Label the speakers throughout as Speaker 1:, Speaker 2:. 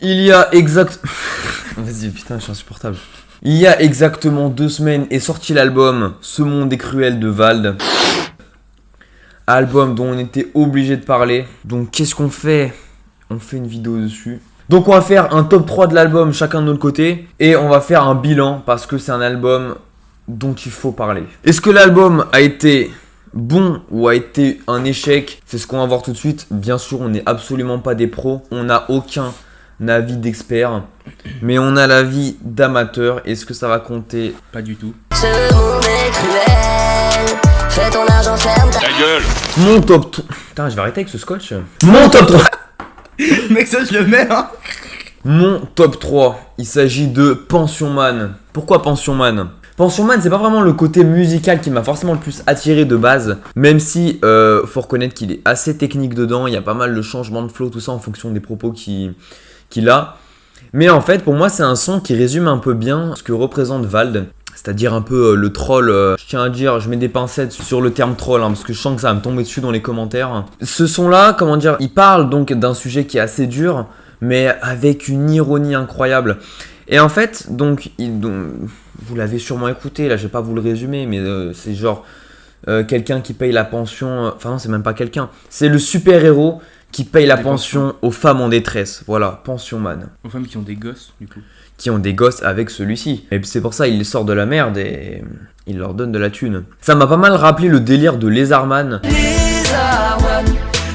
Speaker 1: Il y a exact... Vas-y, putain, je suis insupportable. Il y a exactement 2 semaines est sorti l'album Ce monde est cruel de Vald. Album dont on était obligé de parler. Donc qu'est-ce qu'on fait? On fait une vidéo dessus. Donc on va faire un top 3 de l'album chacun de notre côté. Et on va faire un bilan parce que c'est un album dont il faut parler. Est-ce que l'album a été bon ou a été un échec? C'est ce qu'on va voir tout de suite. Bien sûr, on n'est absolument pas des pros. On n'a aucun avis d'expert. Mais on a l'avis d'amateur. Est-ce que ça va compter?
Speaker 2: Pas du tout.
Speaker 3: Ce monde est cruel. Fais ton argent, ferme ta
Speaker 4: gueule.
Speaker 1: Mon top 3... Putain, je vais arrêter avec ce scotch. Mon top 3...
Speaker 2: Mec, ça je le mets, hein.
Speaker 1: Mon top 3, il s'agit de Pension Man. Pourquoi Pension Man? Pension Man, c'est pas vraiment le côté musical qui m'a forcément le plus attiré de base, même si faut reconnaître qu'il est assez technique dedans, il y a pas mal de changements de flow, tout ça en fonction des propos qu'il a. Mais en fait, pour moi, c'est un son qui résume un peu bien ce que représente Vald. C'est-à-dire un peu le troll, je tiens à dire, je mets des pincettes sur le terme troll, parce que je sens que ça va me tomber dessus dans les commentaires. Ce son-là, comment dire, il parle donc d'un sujet qui est assez dur, mais avec une ironie incroyable. Et en fait, donc vous l'avez sûrement écouté, là je vais pas vous le résumer, mais c'est genre quelqu'un qui paye la pension, enfin non c'est même pas quelqu'un, c'est le super-héros qui paye la pension aux femmes en détresse, voilà, Pension Man.
Speaker 2: Aux femmes qui ont des gosses, du coup.
Speaker 1: Qui ont des gosses avec celui-ci. Et c'est pour ça il les sort de la merde et il leur donne de la thune. Ça m'a pas mal rappelé le délire de Lézardman.
Speaker 3: Lézardman,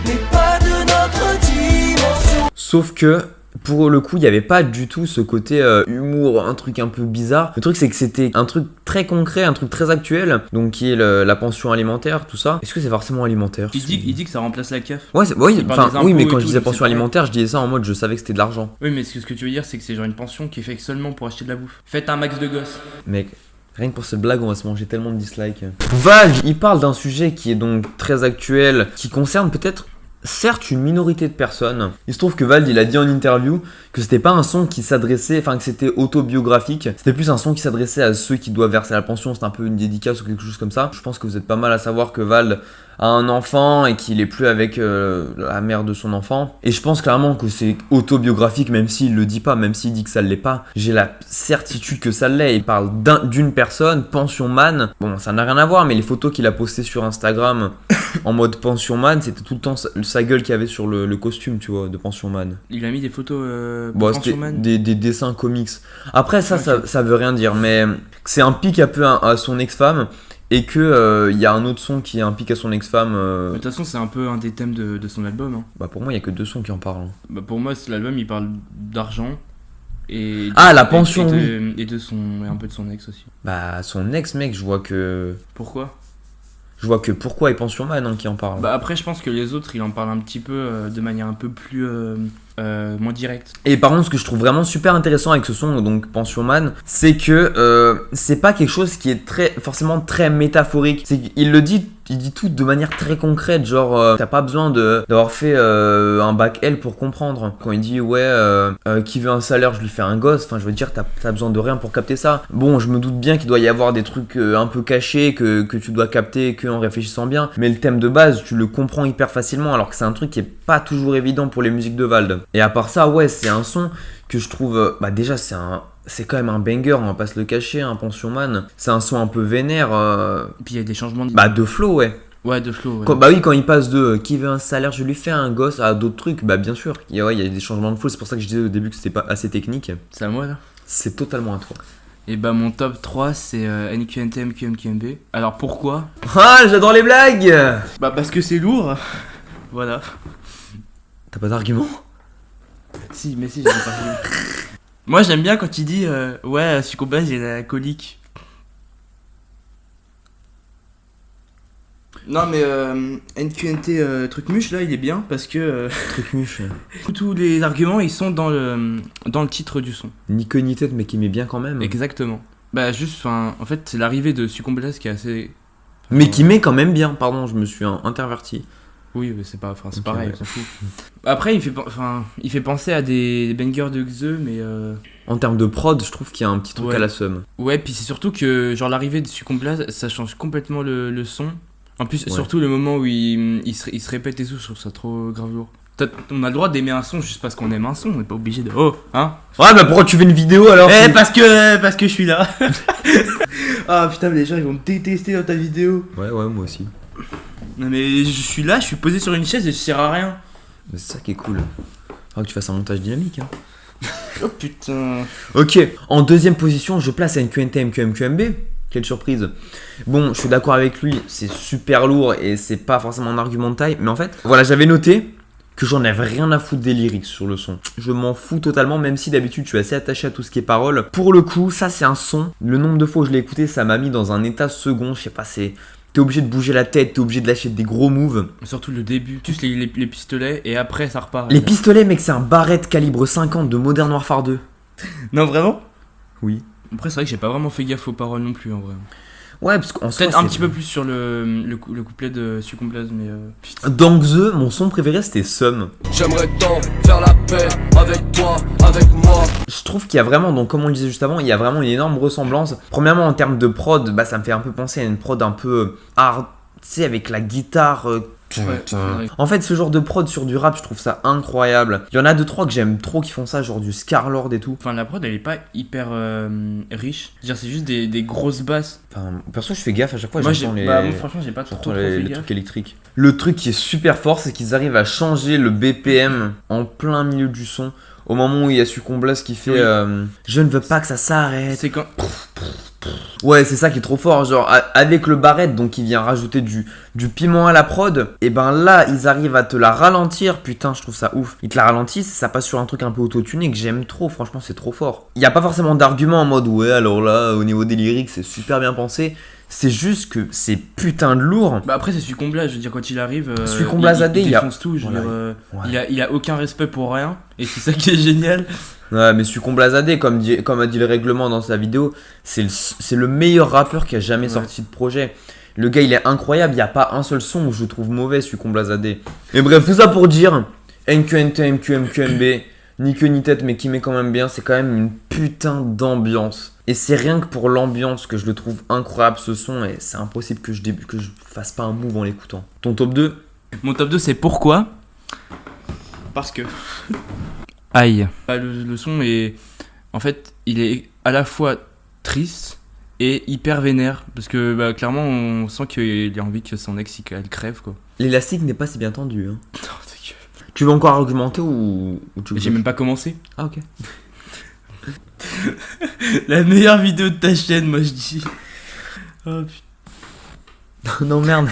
Speaker 3: mais pas de notre dimension.
Speaker 1: Sauf que pour le coup, il n'y avait pas du tout ce côté humour, un truc un peu bizarre. Le truc, c'est que c'était un truc très concret, un truc très actuel, donc qui est la pension alimentaire, tout ça. Est-ce que c'est forcément alimentaire?
Speaker 2: Il dit que ça remplace la CAF.
Speaker 1: Ouais, oui, oui, mais quand je disais
Speaker 2: tout,
Speaker 1: pension alimentaire, je disais ça en mode je savais que c'était de l'argent.
Speaker 2: Oui, mais ce que tu veux dire, c'est que c'est genre une pension qui est faite seulement pour acheter de la bouffe. Faites un max de gosses.
Speaker 1: Mec, rien que pour cette blague, on va se manger tellement de dislikes. Val, il parle d'un sujet qui est donc très actuel, qui concerne peut-être certes une minorité de personnes. Il se trouve que Vald il a dit en interview que c'était pas un son qui s'adressait, enfin que c'était autobiographique, c'était plus un son qui s'adressait à ceux qui doivent verser la pension, c'était un peu une dédicace ou quelque chose comme ça. Je pense que vous êtes pas mal à savoir que Vald a un enfant et qu'il est plus avec la mère de son enfant. Et je pense clairement que c'est autobiographique, même s'il le dit pas, même s'il dit que ça l'est pas. J'ai la certitude que ça l'est. Il parle d'une personne, Pension Man. Bon, ça n'a rien à voir, mais les photos qu'il a postées sur Instagram en mode Pension Man, c'était tout le temps sa gueule qu'il y avait sur le costume, tu vois, de Pension Man.
Speaker 2: Il a mis des photos
Speaker 1: bon,
Speaker 2: Pension Man.
Speaker 1: Des dessins comics. Après, ça,
Speaker 2: okay.
Speaker 1: ça veut rien dire, mais c'est un pic un peu à son ex-femme. Et que y a un autre son qui est un pic à son ex-femme.
Speaker 2: De toute façon, c'est un peu un des thèmes de son album. Hein.
Speaker 1: Bah pour moi, il y a que 2 sons qui en parlent.
Speaker 2: Bah pour moi, l'album, il parle d'argent. Et
Speaker 1: la pension,
Speaker 2: et un peu de son ex aussi.
Speaker 1: Bah son ex, mec, je vois que...
Speaker 2: Pourquoi?
Speaker 1: Je vois que pourquoi et Pension Man hein, qui en parle.
Speaker 2: Bah après, je pense que les autres, ils en parlent un petit peu de manière un peu plus... moins directe.
Speaker 1: Et par contre, ce que je trouve vraiment super intéressant avec ce son, donc Pension Man, c'est que c'est pas quelque chose qui est forcément très métaphorique. C'est qu'il le dit, il dit tout de manière très concrète, genre t'as pas besoin d'avoir fait un bac L pour comprendre. Quand il dit qui veut un salaire, je lui fais un gosse, enfin je veux dire t'as besoin de rien pour capter ça. Bon, je me doute bien qu'il doit y avoir des trucs un peu cachés que tu dois capter que en réfléchissant bien, mais le thème de base, tu le comprends hyper facilement, alors que c'est un truc qui est pas toujours évident pour les musiques de Vald. Et à part ça, ouais, c'est un son que je trouve... déjà, c'est quand même un banger, on va pas se le cacher, hein, Pension Man. C'est un son un peu vénère.
Speaker 2: Et puis il y a des changements
Speaker 1: de flow, ouais.
Speaker 2: Ouais, de flow, ouais.
Speaker 1: Quand il passe de qui veut un salaire, je lui fais un gosse à d'autres trucs, bah bien sûr. Il y a des changements de flow, c'est pour ça que je disais au début que c'était pas assez technique.
Speaker 2: C'est à moi, là?
Speaker 1: C'est totalement à toi.
Speaker 2: Et bah mon top 3 c'est NQNT MQMQMB. Alors pourquoi?
Speaker 1: Ah, j'adore les blagues.
Speaker 2: Bah parce que c'est lourd. Voilà.
Speaker 1: T'as pas d'argument?
Speaker 2: Si, mais si, j'ai des arguments. Moi j'aime bien quand il dit ouais, Succombase j'ai la colique. Non mais NQNT truc muche là il est bien parce que
Speaker 1: truc muche.
Speaker 2: Tous les arguments ils sont dans le titre du son.
Speaker 1: Ni queue ni tête mais qui met bien quand même.
Speaker 2: Exactement. Bah juste en fait c'est l'arrivée de Succombase qui est assez...
Speaker 1: Mais qui met quand même bien, pardon, je me suis interverti.
Speaker 2: Oui, mais c'est pas, c'est
Speaker 1: okay,
Speaker 2: pareil,
Speaker 1: ouais.
Speaker 2: on s'en fout. Après, il fait penser à des bangers de Xe, mais...
Speaker 1: En termes de prod, je trouve qu'il y a un petit truc à la somme.
Speaker 2: Ouais, puis c'est surtout que, genre, l'arrivée de Succombase, ça change complètement le son. En plus, surtout le moment où il se répète et tout, je trouve ça trop grave lourd. On a le droit d'aimer un son juste parce qu'on aime un son, on n'est pas obligé de. Oh, hein.
Speaker 1: Ouais, bah pourquoi tu fais une vidéo alors
Speaker 2: Parce que je suis là. Ah putain, mais les gens ils vont me détester dans ta vidéo.
Speaker 1: Ouais, moi aussi.
Speaker 2: Non, mais je suis là, je suis posé sur une chaise et je sers à rien.
Speaker 1: Mais c'est ça qui est cool. Faudra que tu fasses un montage dynamique, hein.
Speaker 2: Oh putain.
Speaker 1: Ok, en deuxième position, je place NQNT MQMQMB. Quelle surprise. Bon, je suis d'accord avec lui, c'est super lourd et c'est pas forcément un argument de taille. Mais en fait, voilà, j'avais noté que j'en avais rien à foutre des lyrics sur le son. Je m'en fous totalement, même si d'habitude je suis assez attaché à tout ce qui est paroles. Pour le coup, ça c'est un son. Le nombre de fois où je l'ai écouté, ça m'a mis dans un état second. Je sais pas, c'est... T'es obligé de bouger la tête, t'es obligé de lâcher des gros moves.
Speaker 2: Surtout le début, juste les pistolets et après ça repart.
Speaker 1: Les pistolets, mec, c'est un Barrett calibre 50 de Modern Warfare 2.
Speaker 2: Non, vraiment?
Speaker 1: Oui.
Speaker 2: Après, c'est vrai que j'ai pas vraiment fait gaffe aux paroles non plus en vrai.
Speaker 1: Ouais, parce qu'en soi,
Speaker 2: Peut-être un petit peu plus sur le couplet de Sucomblaz, mais putain.
Speaker 1: Dans The, mon son préféré c'était Sum.
Speaker 4: J'aimerais tant faire la paix avec toi, avec moi.
Speaker 1: Je trouve qu'il y a vraiment, donc comme on le disait juste avant, il y a vraiment une énorme ressemblance. Premièrement, en termes de prod, bah ça me fait un peu penser à une prod un peu hard, tu sais, avec la guitare.
Speaker 2: Ouais.
Speaker 1: En fait, ce genre de prod sur du rap, je trouve ça incroyable. Il y en a 2-3 que j'aime trop qui font ça, genre du Scarlord et tout.
Speaker 2: Enfin, la prod elle est pas hyper riche. Je veux dire, c'est juste des grosses basses.
Speaker 1: Enfin, perso, je fais gaffe à chaque fois,
Speaker 2: Moi,
Speaker 1: j'entends les...
Speaker 2: moi, franchement, j'ai pas trop
Speaker 1: J'entends
Speaker 2: fait
Speaker 1: les
Speaker 2: gaffe.
Speaker 1: trucs électriques. Le truc qui est super fort, c'est qu'ils arrivent à changer le BPM en plein milieu du son. Au moment où il y a Sucomblaz qui fait
Speaker 2: Oui.
Speaker 1: je ne veux pas que ça s'arrête.
Speaker 2: C'est quand.
Speaker 1: Ouais, c'est ça qui est trop fort. Genre, avec le Barrett, donc il vient rajouter du piment à la prod, et ben là, ils arrivent à te la ralentir. Putain, je trouve ça ouf. Ils te la ralentissent, ça passe sur un truc un peu autotuné que j'aime trop. Franchement, c'est trop fort. Il n'y a pas forcément d'argument en mode ouais, alors là, au niveau des lyrics, c'est super bien pensé. C'est juste que c'est putain de lourd.
Speaker 2: Bah après, c'est Sucomblaz, je veux dire, quand il arrive.
Speaker 1: Sucomblaz AD,
Speaker 2: il
Speaker 1: il y a-
Speaker 2: défonce tout. Je veux
Speaker 1: Voilà.
Speaker 2: dire, il a aucun respect pour rien, et c'est ça qui est génial.
Speaker 1: Ouais, mais Sucomblaz AD, comme a dit le règlement dans sa vidéo, c'est le meilleur rappeur qui a jamais
Speaker 2: Ouais.
Speaker 1: sorti de projet. Le gars, il est incroyable. Il n'y a pas un seul son où je le trouve mauvais, Sucomblaz AD. Et bref, tout ça pour dire NQNT, MQMQMB, ni queue ni tête, mais qui met quand même bien. C'est quand même une putain d'ambiance. Et c'est rien que pour l'ambiance que je le trouve incroyable ce son. Et c'est impossible que je fasse pas un move en l'écoutant. Ton top 2?
Speaker 2: Mon top 2, c'est pourquoi? Parce que. Aïe. Le son est. En fait, il est à la fois triste et hyper vénère. Parce que bah, clairement, on sent qu'il a envie que son ex elle crève quoi.
Speaker 1: L'élastique n'est pas si bien tendu. Hein.
Speaker 2: Non, c'est que-
Speaker 1: Tu veux encore argumenter ou tu veux...
Speaker 2: J'ai même pas commencé.
Speaker 1: Ah, ok.
Speaker 2: La meilleure vidéo de ta chaîne, moi je dis. Oh putain.
Speaker 1: Non, merde.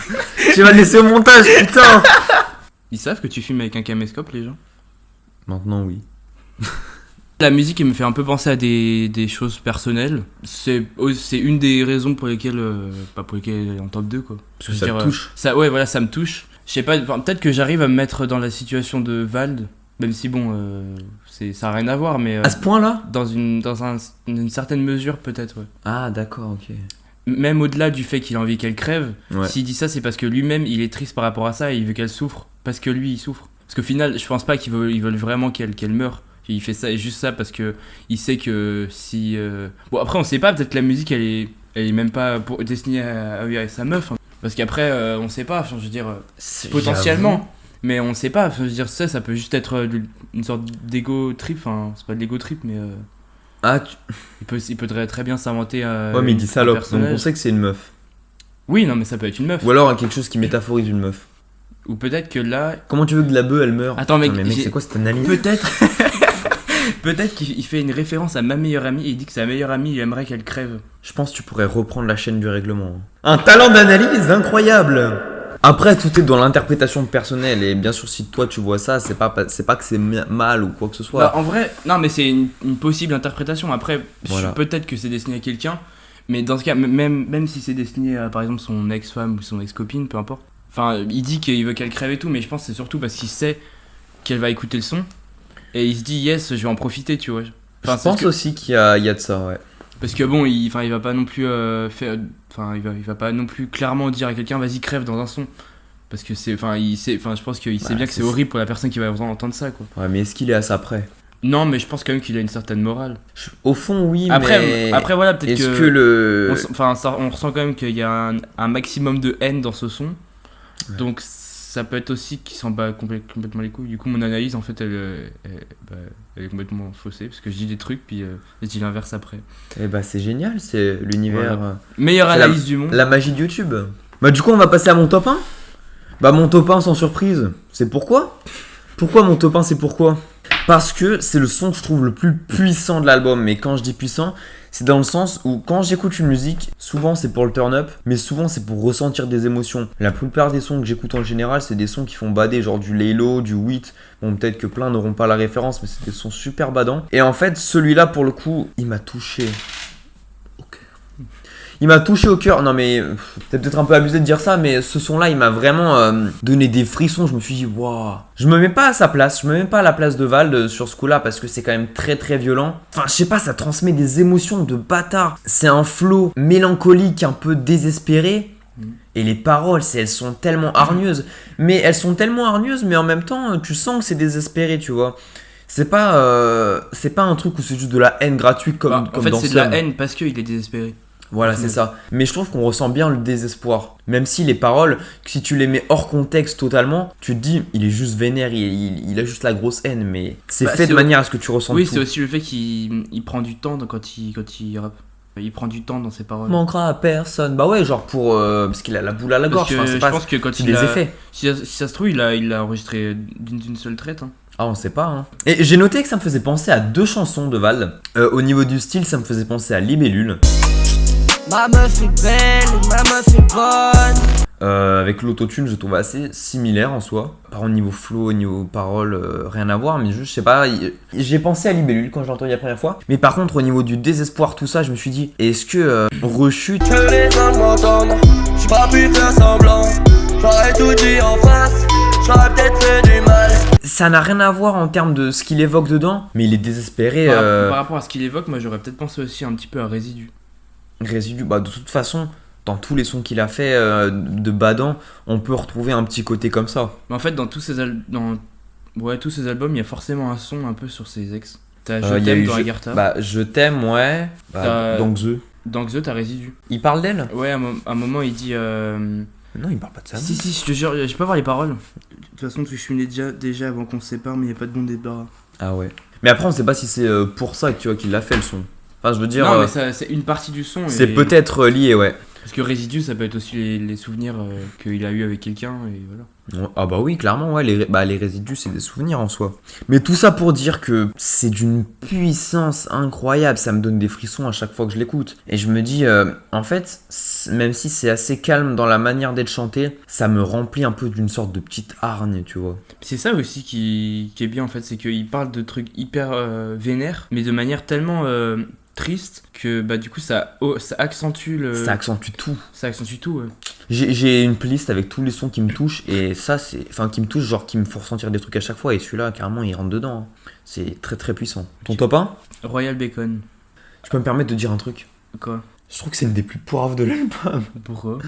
Speaker 1: Tu vas le laisser au montage, putain.
Speaker 2: Ils savent que tu filmes avec un caméscope, les gens?
Speaker 1: Maintenant, oui.
Speaker 2: La musique, elle me fait un peu penser à des choses personnelles. C'est une des raisons pour lesquelles. Pas pour lesquelles elle est en top 2, quoi.
Speaker 1: Parce que
Speaker 2: Je
Speaker 1: ça
Speaker 2: veux
Speaker 1: te
Speaker 2: dire,
Speaker 1: touche.
Speaker 2: Ouais, voilà, ça me touche. Je sais pas, peut-être que j'arrive à me mettre dans la situation de Vald, même si bon, ça a rien à voir, mais
Speaker 1: À ce point-là?
Speaker 2: dans une certaine mesure, peut-être, ouais.
Speaker 1: Ah, d'accord, ok.
Speaker 2: Même au-delà du fait qu'il a envie qu'elle crève,
Speaker 1: Ouais.
Speaker 2: s'il dit ça, c'est parce que lui-même, il est triste par rapport à ça et il veut qu'elle souffre, parce que lui, il souffre. Parce qu'au final, je pense pas qu'ils veulent vraiment qu'elle meure. Il fait ça, juste ça, parce que il sait que si... Bon, après, on sait pas, peut-être que la musique, elle est même pas destinée à sa meuf. Hein. Parce qu'après, on sait pas, enfin, je veux dire, potentiellement. Mais on sait pas, enfin, je veux dire, ça peut juste être une sorte d'ego trip, enfin, c'est pas de l'ego trip, mais
Speaker 1: Ah,
Speaker 2: il peut très bien s'inventer
Speaker 1: ouais, mais il dit
Speaker 2: un
Speaker 1: salope, donc
Speaker 2: personnage.
Speaker 1: on sait que c'est une meuf.
Speaker 2: Oui, non, mais ça peut être une meuf.
Speaker 1: Ou alors quelque chose qui métaphorise une meuf.
Speaker 2: Ou peut-être que là,
Speaker 1: Comment tu veux que la bœuf, elle meure?
Speaker 2: Attends, mec,
Speaker 1: Putain, mais mec,
Speaker 2: j'ai-
Speaker 1: c'est quoi cette analyse?
Speaker 2: peut-être peut-être qu'il fait une référence à ma meilleure amie et il dit que sa meilleure amie il aimerait qu'elle crève.
Speaker 1: Je pense que tu pourrais reprendre la chaîne du règlement. Un talent d'analyse incroyable. Après, tout est dans l'interprétation personnelle. Et bien sûr, si toi tu vois ça, c'est pas que c'est mal ou quoi que ce soit.
Speaker 2: Bah, en vrai, non, mais c'est une possible interprétation. Après,
Speaker 1: Voilà.
Speaker 2: peut-être que c'est destiné à quelqu'un, mais dans ce cas, même si c'est destiné à par exemple son ex-femme ou son ex-copine, peu importe. Enfin, il dit qu'il veut qu'elle crève et tout, mais je pense que c'est surtout parce qu'il sait qu'elle va écouter le son et il se dit yes, je vais en profiter, tu vois. Enfin,
Speaker 1: Je pense aussi qu'il y a de ça, ouais.
Speaker 2: Parce que bon, il va pas non plus il va pas non plus clairement dire à quelqu'un vas-y crève dans un son. Parce que je pense qu'il sait
Speaker 1: Bah,
Speaker 2: bien que c'est
Speaker 1: c'est-
Speaker 2: horrible pour la personne qui va entendre ça quoi.
Speaker 1: Ouais, mais est-ce qu'il est à ça près?
Speaker 2: Non, mais je pense quand même qu'il a une certaine morale.
Speaker 1: Au fond, oui,
Speaker 2: Après
Speaker 1: mais...
Speaker 2: voilà, peut-être
Speaker 1: Est-ce
Speaker 2: que,
Speaker 1: que le...
Speaker 2: on ressent quand même qu'il y a un maximum de haine dans ce son.
Speaker 1: Ouais.
Speaker 2: Donc ça peut être aussi qu'il s'en bat complètement les couilles. Du coup, mon analyse, en fait, elle est complètement faussée, parce que je dis des trucs, puis je dis l'inverse après.
Speaker 1: Et bah c'est génial, c'est l'univers...
Speaker 2: Voilà. Meilleure
Speaker 1: c'est
Speaker 2: analyse du monde.
Speaker 1: La magie de YouTube. Bah du coup on va passer à mon top 1. Bah mon top 1 sans surprise, c'est pourquoi mon top 1 c'est pourquoi Parce que c'est le son que je trouve le plus puissant de l'album. Mais quand je dis puissant, c'est dans le sens où quand j'écoute une musique, souvent c'est pour le turn up, mais souvent c'est pour ressentir des émotions. La plupart des sons que j'écoute en général, c'est des sons qui font bader, genre du Laylo, du Wheat. Bon, peut-être que plein n'auront pas la référence, mais c'est des sons super badants. Et en fait, celui-là, pour le coup, il m'a touché. Il m'a touché au cœur. Non mais c'est peut-être un peu abusé de dire ça, mais ce son-là, il m'a vraiment donné des frissons. Je me suis dit, waouh. Je me mets pas à sa place, je me mets pas à la place de Vald sur ce coup-là parce que c'est quand même très très violent. Enfin, je sais pas, ça transmet des émotions de bâtard. C'est un flow mélancolique, un peu désespéré. Et les paroles, elles sont tellement hargneuses. Mais elles sont tellement hargneuses, mais en même temps, tu sens que c'est désespéré, tu vois. C'est pas un truc où c'est juste de la haine gratuite comme
Speaker 2: En fait,
Speaker 1: dans
Speaker 2: c'est de la haine parce qu'il est désespéré.
Speaker 1: Voilà, c'est ça. Mais je trouve qu'on ressent bien le désespoir. Même si les paroles, si tu les mets hors contexte totalement, tu te dis, il est juste vénère, il a juste la grosse haine, mais c'est fait de manière à ce que tu ressentes
Speaker 2: oui,
Speaker 1: tout.
Speaker 2: c'est aussi le fait qu'il prend du temps quand il rappe. Il prend du temps dans ses paroles.
Speaker 1: Manquera à personne. Bah ouais, genre pour... parce qu'il a la boule à la gorge.
Speaker 2: Parce que
Speaker 1: enfin, c'est
Speaker 2: je pense que quand
Speaker 1: c'est
Speaker 2: il
Speaker 1: des
Speaker 2: a...
Speaker 1: effets.
Speaker 2: Si ça se trouve, il l'a enregistré d'une seule traite. Hein.
Speaker 1: Ah, on sait pas, hein. Et j'ai noté que ça me faisait penser à 2 chansons de Val. Au niveau du style, ça me faisait penser à Libellule.
Speaker 3: Ma meuf est belle et ma meuf est bonne.
Speaker 1: Avec l'autotune, je trouve assez similaire en soi. Par contre, niveau flow, niveau parole, rien à voir. Mais juste, je sais pas, j'ai pensé à Libellule quand je l'ai entendu la première fois. Mais par contre, au niveau du désespoir, tout ça, je me suis dit, est-ce que rechute...
Speaker 4: Que les gens m'entendent, j'ai pas pu faire semblant. J'aurais tout dit en face, j'aurais peut-être fait du mal.
Speaker 1: Ça n'a rien à voir en termes de ce qu'il évoque dedans, mais il est désespéré.
Speaker 2: Par rapport à ce qu'il évoque, moi j'aurais peut-être pensé aussi un petit peu à Résidu.
Speaker 1: Résidu, bah de toute façon, dans tous les sons qu'il a fait de badant, on peut retrouver un petit côté comme ça.
Speaker 2: Mais en fait, dans tous ces albums, il y a forcément un son un peu sur ses ex. T'as Je t'aime dans Agartha.
Speaker 1: Bah, je t'aime, ouais. Bah, dans Xe.
Speaker 2: Dans Xe, t'as Résidu.
Speaker 1: Il parle d'elle ?
Speaker 2: Ouais, à un moment, il dit.
Speaker 1: Non, il parle pas de ça.
Speaker 2: Si, je te jure, je peux voir les paroles. De toute façon, tu suis déjà avant qu'on se sépare, mais il n'y a pas de bon débarras.
Speaker 1: Ah ouais. Mais après, on sait pas si c'est pour ça que tu vois qu'il a fait le son. Enfin, je veux dire.
Speaker 2: Non, mais c'est une partie du son.
Speaker 1: C'est peut-être lié, ouais.
Speaker 2: Parce que Résidu, ça peut être aussi les souvenirs qu'il a eu avec quelqu'un, et voilà.
Speaker 1: Ah bah oui, clairement, ouais, les résidus, c'est des souvenirs en soi. Mais tout ça pour dire que c'est d'une puissance incroyable, ça me donne des frissons à chaque fois que je l'écoute. Et je me dis, en fait, même si c'est assez calme dans la manière d'être chanté, ça me remplit un peu d'une sorte de petite hargne, tu vois.
Speaker 2: C'est ça aussi qui est bien, en fait, c'est qu'il parle de trucs hyper vénères, mais de manière tellement... triste que bah du coup ça accentue
Speaker 1: ça accentue tout
Speaker 2: ouais.
Speaker 1: J'ai une playlist avec tous les sons qui me touchent et ça c'est qui me touchent, genre qui me font ressentir des trucs à chaque fois, et celui-là carrément il rentre dedans, c'est très très puissant. Ton top 1 ?
Speaker 2: Royal Bacon.
Speaker 1: Je peux me permettre de dire un truc ?
Speaker 2: Quoi ?
Speaker 1: Je trouve que c'est une des plus poiraves de l'album.
Speaker 2: Pourquoi ?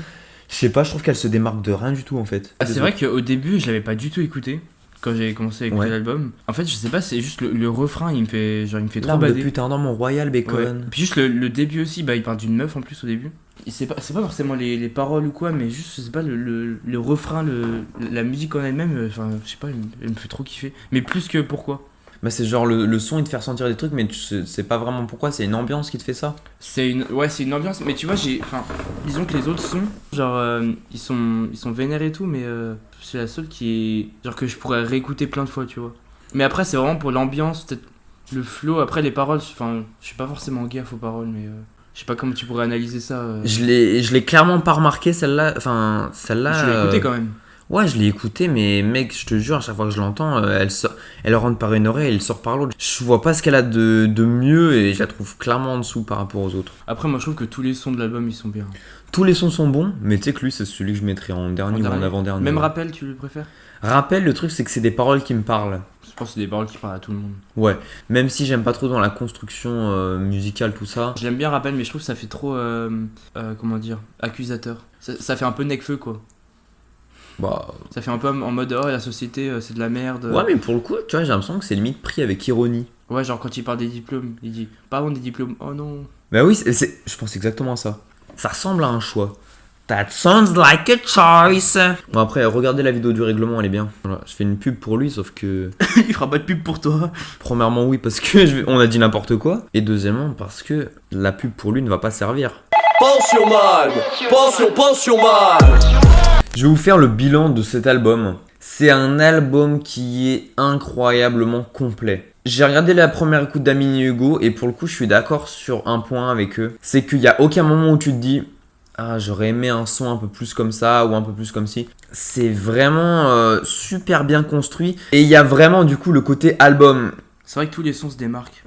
Speaker 1: Je sais pas, je trouve qu'elle se démarque de rien du tout en fait.
Speaker 2: C'est vrai qu'au début je l'avais pas du tout écouté quand j'ai commencé à écouter l'album. En fait, je sais pas, c'est juste le refrain, il me fait trop bader.
Speaker 1: Putain, dans mon Royal Bacon.
Speaker 2: Ouais. Puis juste le début aussi, bah il parle d'une meuf en plus au début. C'est pas forcément les paroles ou quoi, mais juste, je sais pas, le refrain, la musique en elle-même, enfin, je sais pas, elle me fait trop kiffer. Mais plus que pourquoi.
Speaker 1: Bah c'est genre le son il te fait ressentir des trucs, mais tu sais pas vraiment pourquoi, c'est une ambiance qui te fait ça.
Speaker 2: C'est une ambiance, mais tu vois, disons que les autres sons, genre ils sont vénères et tout, mais c'est la seule qui est genre que je pourrais réécouter plein de fois, tu vois. Mais après c'est vraiment pour l'ambiance, peut-être le flow, après les paroles, enfin je suis pas forcément gaffe aux paroles, mais je sais pas comment tu pourrais analyser ça.
Speaker 1: Je l'ai clairement pas remarqué celle-là, enfin celle-là.
Speaker 2: Je l'ai écouté quand même.
Speaker 1: Ouais, je l'ai écouté, mais mec, je te jure, à chaque fois que je l'entends, elle rentre par une oreille, elle sort par l'autre. Je vois pas ce qu'elle a de mieux et je la trouve clairement en dessous par rapport aux autres.
Speaker 2: Après, moi je trouve que tous les sons de l'album ils sont bien.
Speaker 1: Tous les sons sont bons, mais tu sais que lui, c'est celui que je mettrais en dernier ou en avant-dernier.
Speaker 2: Même Rappel, tu le préfères ?
Speaker 1: Rappel, le truc, c'est que c'est des paroles qui me parlent.
Speaker 2: Je pense que c'est des paroles qui parlent à tout le monde.
Speaker 1: Ouais, même si j'aime pas trop dans la construction musicale, tout ça.
Speaker 2: J'aime bien Rappel, mais je trouve que ça fait trop, comment dire, accusateur. Ça fait un peu Nekfeu, quoi.
Speaker 1: Bah...
Speaker 2: Ça fait un peu en mode la société c'est de la merde.
Speaker 1: Ouais, mais pour le coup, tu vois, j'ai l'impression que c'est limite pris avec ironie.
Speaker 2: Ouais, genre quand il parle des diplômes, il dit pardon des diplômes, oh non.
Speaker 1: Bah oui, je pense exactement à ça. Ça ressemble à un choix. That sounds like a choice. Bon après, regardez la vidéo du règlement, elle est bien. Voilà, je fais une pub pour lui, sauf que...
Speaker 2: Il fera pas de pub pour toi.
Speaker 1: Premièrement, oui, parce que on a dit n'importe quoi. Et deuxièmement, parce que la pub pour lui ne va pas servir.
Speaker 4: Pension man, pension man.
Speaker 1: Je vais vous faire le bilan de cet album. C'est un album qui est incroyablement complet. J'ai regardé la première écoute d'Amine et Hugo et pour le coup je suis d'accord sur un point avec eux. C'est qu'il n'y a aucun moment où tu te dis ah j'aurais aimé un son un peu plus comme ça ou un peu plus comme ci. C'est vraiment super bien construit et il y a vraiment du coup le côté album.
Speaker 2: C'est vrai que tous les sons se démarquent.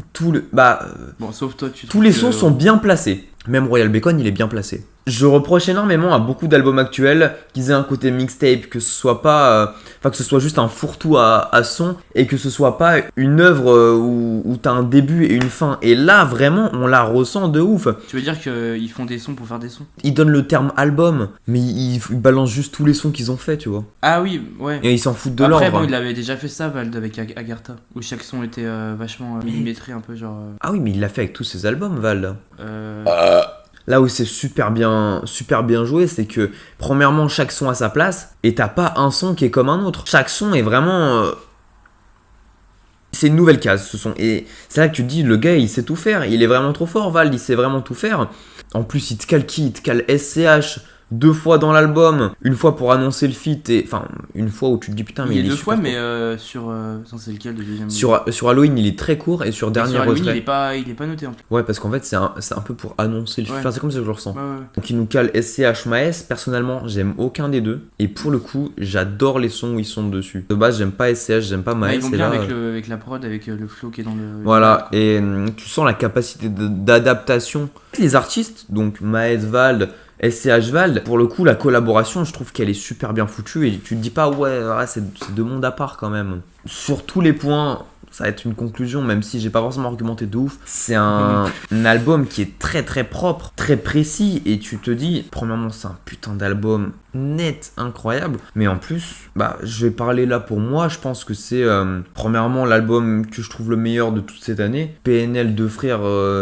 Speaker 1: Bon,
Speaker 2: sauf toi,
Speaker 1: tous les sons sont bien placés. Même Royal Bacon, il est bien placé. Je reproche énormément à beaucoup d'albums actuels qu'ils aient un côté mixtape, que ce soit pas, que ce soit juste un fourre-tout à son et que ce soit pas une œuvre où t'as un début et une fin. Et là, vraiment, on la ressent de ouf.
Speaker 2: Tu veux dire qu'ils font des sons pour faire des sons?
Speaker 1: Ils donnent le terme album, mais ils balancent juste tous les sons qu'ils ont fait, tu vois.
Speaker 2: Ah oui, ouais.
Speaker 1: Et ils s'en foutent de l'ordre.
Speaker 2: Après, bon, il avait déjà fait ça, Vald, avec Agartha, où chaque son était vachement millimétré, un peu genre.
Speaker 1: Ah oui, mais il l'a fait avec tous ses albums, Val. Là où c'est super bien joué, c'est que premièrement chaque son a sa place et t'as pas un son qui est comme un autre. Chaque son est vraiment c'est une nouvelle case ce son et c'est là que tu te dis le gars il sait tout faire, il est vraiment trop fort Val, il sait vraiment tout faire. En plus il te cale qui? Il te cale SCH 2 fois dans l'album, une fois pour annoncer le feat et enfin une fois où tu te dis putain mais il est
Speaker 2: 2
Speaker 1: super
Speaker 2: fois
Speaker 1: court.
Speaker 2: mais sur c'est lequel le deuxième?
Speaker 1: Sur Halloween il est très court et sur Dernier
Speaker 2: Halloween,
Speaker 1: Retrait
Speaker 2: il est pas noté en plus.
Speaker 1: ouais parce qu'en fait c'est un peu pour annoncer le feat, enfin, c'est comme ça que je le ressens.
Speaker 2: Ouais.
Speaker 1: Donc il nous cale SCH Maes, personnellement j'aime aucun des deux et pour le coup j'adore les sons où ils sont dessus. De base j'aime pas SCH, j'aime pas Maes.
Speaker 2: Ils vont
Speaker 1: et
Speaker 2: bien
Speaker 1: là,
Speaker 2: avec la prod, avec le flow qui est dans le...
Speaker 1: Voilà, et tu sens la capacité d'adaptation. Les artistes, donc Maes Vald, SCH Vald, pour le coup la collaboration je trouve qu'elle est super bien foutue et tu te dis pas ouais c'est deux mondes à part quand même. Sur tous les points, ça va être une conclusion même si j'ai pas forcément argumenté de ouf. C'est un album qui est très très propre, très précis et tu te dis premièrement c'est un putain d'album net, incroyable, mais en plus je vais parler là pour moi, je pense que c'est premièrement l'album que je trouve le meilleur de toute cette année. PNL, deux frères,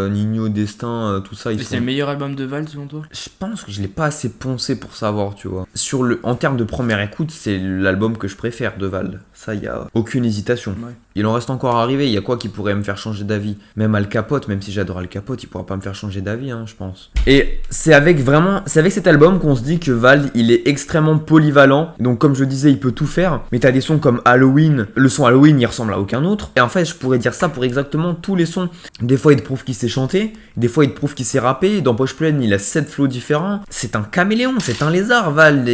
Speaker 1: Nino, Destin, tout ça.
Speaker 2: C'est le meilleur album de Vald selon toi?
Speaker 1: Je pense que je l'ai pas assez poncé pour savoir, tu vois. En termes de première écoute, c'est l'album que je préfère de Vald. Ça, il y a aucune hésitation.
Speaker 2: Ouais.
Speaker 1: Il en reste encore à arriver, il y a quoi qui pourrait me faire changer d'avis? Même Al Capote, même si j'adore Al Capote, il pourra pas me faire changer d'avis, hein, je pense. Et c'est avec cet album qu'on se dit que Vald, il est extrêmement polyvalent. Donc comme je disais, il peut tout faire. Mais t'as des sons comme Halloween. Le son Halloween, il ressemble à aucun autre. Et en fait, je pourrais dire ça pour exactement tous les sons. Des fois, il te prouve qu'il sait chanter. Des fois, il te prouve qu'il sait rapper. Dans Poche Pleine, il a 7 flows différents. C'est un caméléon, c'est un lézard, Vald.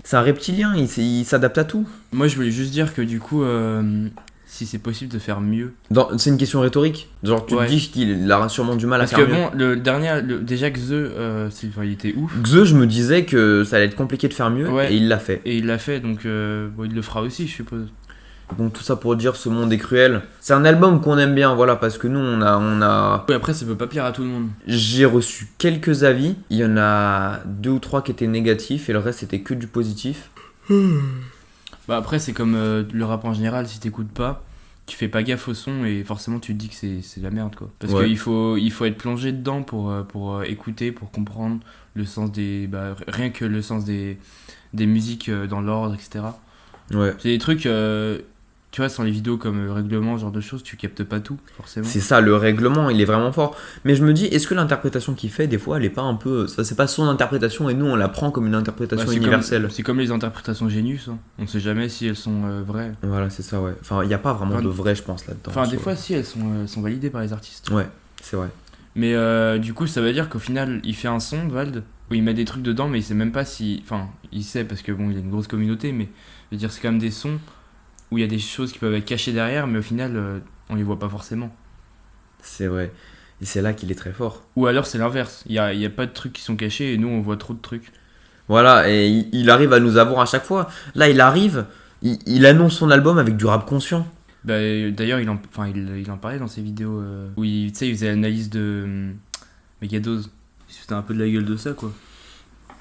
Speaker 1: C'est un reptilien, il s'adapte à tout.
Speaker 2: Moi, je voulais juste dire que du coup... si c'est possible de faire mieux.
Speaker 1: C'est une question rhétorique. Genre tu te dis qu'il a sûrement du mal à faire mieux.
Speaker 2: Parce que bon, le dernier, déjà Xe, il était ouf.
Speaker 1: Xe, je me disais que ça allait être compliqué de faire mieux et il l'a fait.
Speaker 2: Et il l'a fait, donc il le fera aussi, je suppose.
Speaker 1: Donc tout ça pour dire ce monde est cruel. C'est un album qu'on aime bien, voilà, parce que nous on a...
Speaker 2: Oui, après ça peut pas plaire à tout le monde.
Speaker 1: J'ai reçu quelques avis. Il y en a 2 ou 3 qui étaient négatifs et le reste c'était que du positif.
Speaker 2: Après c'est comme le rap en général, si t'écoutes pas, tu fais pas gaffe au son et forcément tu te dis que c'est de la merde quoi. Parce qu'il faut être plongé dedans pour écouter, pour comprendre le sens des... rien que le sens des musiques dans l'ordre, etc.
Speaker 1: Ouais.
Speaker 2: C'est des trucs... tu vois, sans les vidéos comme le règlement, ce genre de choses, tu captes pas tout, forcément.
Speaker 1: C'est ça, le règlement, il est vraiment fort. Mais je me dis, est-ce que l'interprétation qu'il fait, des fois, elle est pas un peu... c'est pas son interprétation et nous, on la prend comme une interprétation universelle.
Speaker 2: C'est comme les interprétations Genius, hein. On sait jamais si elles sont vraies.
Speaker 1: Voilà, c'est ça, ouais. Enfin, il n'y a pas vraiment de vrai, je pense, là-dedans.
Speaker 2: Enfin, des fois, si, elles sont validées par les artistes.
Speaker 1: Ouais, c'est vrai.
Speaker 2: Mais du coup, ça veut dire qu'au final, il fait un son, Vald, où il met des trucs dedans, mais il sait même pas si... Enfin, il sait parce que bon, il a une grosse communauté, mais je veux dire, c'est quand même des sons où il y a des choses qui peuvent être cachées derrière, mais au final, on les voit pas forcément.
Speaker 1: C'est vrai. Et c'est là qu'il est très fort.
Speaker 2: Ou alors c'est l'inverse. Il y a pas de trucs qui sont cachés et nous, on voit trop de trucs.
Speaker 1: Voilà, et il arrive à nous avoir à chaque fois. Là, il arrive, il annonce son album avec du rap conscient.
Speaker 2: D'ailleurs, il en parlait dans ses vidéos où il faisait l'analyse de Megadose. Il se foutait un peu de la gueule de ça, quoi.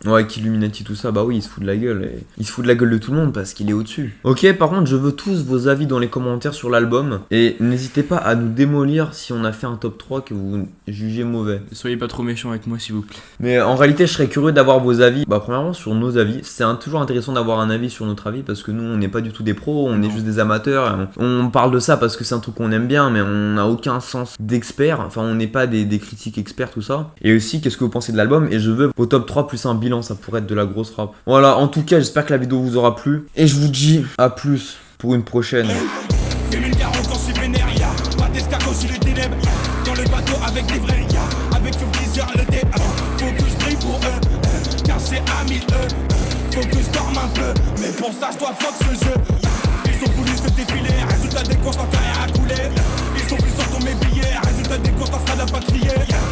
Speaker 1: Ouais, qu'Illuminati tout ça, bah oui, il se fout de la gueule. Et il se fout de la gueule de tout le monde parce qu'il est au-dessus. Ok, par contre, je veux tous vos avis dans les commentaires sur l'album. Et n'hésitez pas à nous démolir si on a fait un top 3 que vous jugez mauvais.
Speaker 2: Soyez pas trop méchants avec moi, s'il vous plaît.
Speaker 1: Mais en réalité, je serais curieux d'avoir vos avis. Bah, premièrement, sur nos avis. C'est toujours intéressant d'avoir un avis sur notre avis parce que nous, on n'est pas du tout des pros, on est juste des amateurs. On parle de ça parce que c'est un truc qu'on aime bien, mais on n'a aucun sens d'expert. Enfin, on n'est pas des critiques experts, tout ça. Et aussi, qu'est-ce que vous pensez de l'album? Et je veux vos top 3 plus un bilan, ça pourrait être de la grosse frappe. Voilà, en tout cas, j'espère que la vidéo vous aura plu. Et je vous dis à plus pour une prochaine.
Speaker 5: Fais une garde quand je suis vénère, y'a pas d'escargot sur les ténèbres. Dans le bateau avec des vrais, y'a avec le viseur, le dé. Faut que je brille pour eux, car c'est à 1000 faut que je dorme un peu, mais pour ça je dois fuck ce jeu. Ils ont voulu se défiler, résultat des courses quand t'as rien à couler. Ils ont vu sur ton mes billets, résultat des courses quand ça n'a pas crié.